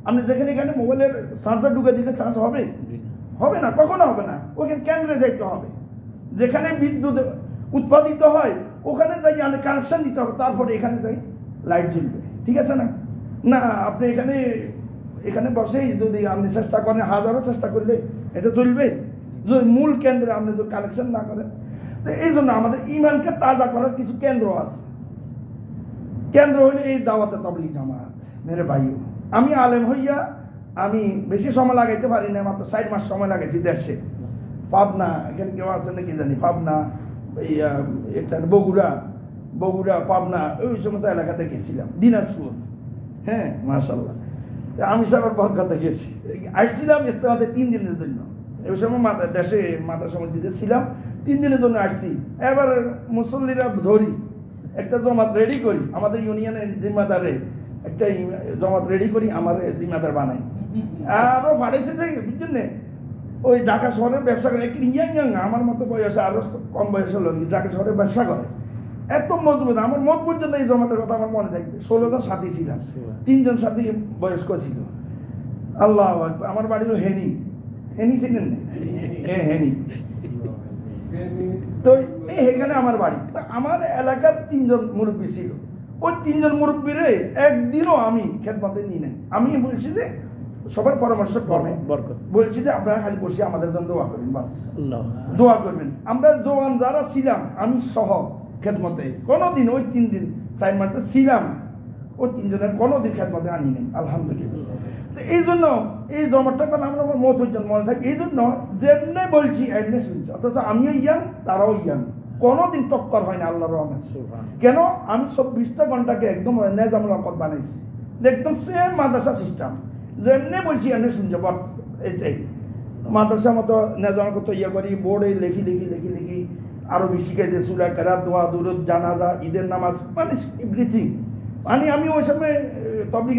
আপনি যেখানে এখানে মোবাইলের চার্জার ঢুকে দিলে চার্জ হবে? হবে না, কখনো হবে না। ওখানে কেন্দ্রে যাইতে হবে, যেখানে বিদ্যুৎ উৎপাদিত হয় ওখানে যাই আমি কানেকশন দিতে হবে, তারপরে এখানে যাই লাইট জ্বলবে। ঠিক আছে না? না আপনি এখানে এখানে বসেই যদি আপনি চেষ্টা করেন, হাজারো চেষ্টা করলে এটা চলবে যদি মূল কেন্দ্রে আপনি যদি কানেকশন না করেন। তো এই জন্য আমাদের ইমানকে তাজা করার কিছু কেন্দ্র আছে। কেন্দ্র হলে এই দাওয়াতে তাবলীগ জামাত। মেরে ভাইও, আমি আলেম হইয়া আমি বেশি সময় লাগাইতে পারি না, মাত্র 4 মাস সময় লাগাইছি দেশে। পাবনা, এখানে কেউ আছে নাকি জানি, পাবনা, এটা বগুড়া পাবনা ওই সমস্ত এলাকাতে গেছিলাম, দিনাজপুর। হ্যাঁ মাশাআল্লাহ, আমি সবার বরকাতে গেছি। আসছিলাম ইস্তেমাতে 3 দিনের জন্য। ওই সময় দেশে মাদ্রাসা মসজিদে ছিলাম, 3 দিনের জন্য আসছি। এবার মুসল্লিরা ধরি, একটা জমাত রেডি করি, আমাদের ইউনিয়নের জিম্মাদারে একটা জমাত রেডি করি, আমার জিম্মাদার বানাই। আরো পাঠাইছে যে বুঝছেন না, ওই ঢাকা শহরের ব্যবসা করে, একটু ইয়াং আমার মতো বয়সে, আরো কম বয়সের লোক ঢাকা শহরে ব্যবসা করে, এত মজবুত। আমার মত পর্যন্ত এই জমাতের কথা আমার মনে থাকবে। 16 জন সাথী ছিলাম, 3 জন সাথী বয়স্ক ছিল। আল্লাহ আকবার। আমার বাড়ি তো হেনি ছিলেন না? হ্যাঁ হেনি। তো এখানে আমার বাড়ি। তা আমার এলাকার 3 জন মুরব্বী ছিল। ওই 3 জন মুরব্বীরে একদিনও আমি খেদমতে নিই নাই। আমি বলছি যে সবার পরামর্শ করবেন, বলছি যে আপনারা খালি বসে আমাদের জন্য দোয়া করবেন, বাস দোয়া করবেন। আমরা জওয়ান যারা ছিলাম, আমি সহ খেদমতে কোনোদিন ওই 3 দিন 4 মাসে ছিলাম, ওই 3 জনের কোনোদিন খেদমতে আনি নেই, আলহামদুলিল্লাহ। তো এই জন্য এই জমাটা কথা আমরা মত পর্যন্ত মনে থাকে। এই জন্য যেমনি বলছি এমনি শুনছি, অথচ আমিও ইয়াং তারাও ইয়াং, কোনোদিন টক্কর হয় না আল্লাহর রহমত। কেন? আমি 24টা ঘন্টাকে একদম নেজামুল হক বানাইছি, একদম সেম মাদ্রাসা সিস্টেম, যেমনি বলছি এমনি শুনছে। এটাই মাদ্রাসা মতো নেজামুল হক ইয়ে করি, বোর্ডে লিখি আরবি শিখেছে, সূরা কেরাত, দোয়া, দুরুদ, জানাজা, ঈদের নামাজ, মানে এভরিথিং। আমি ওই সময় তাবলীগ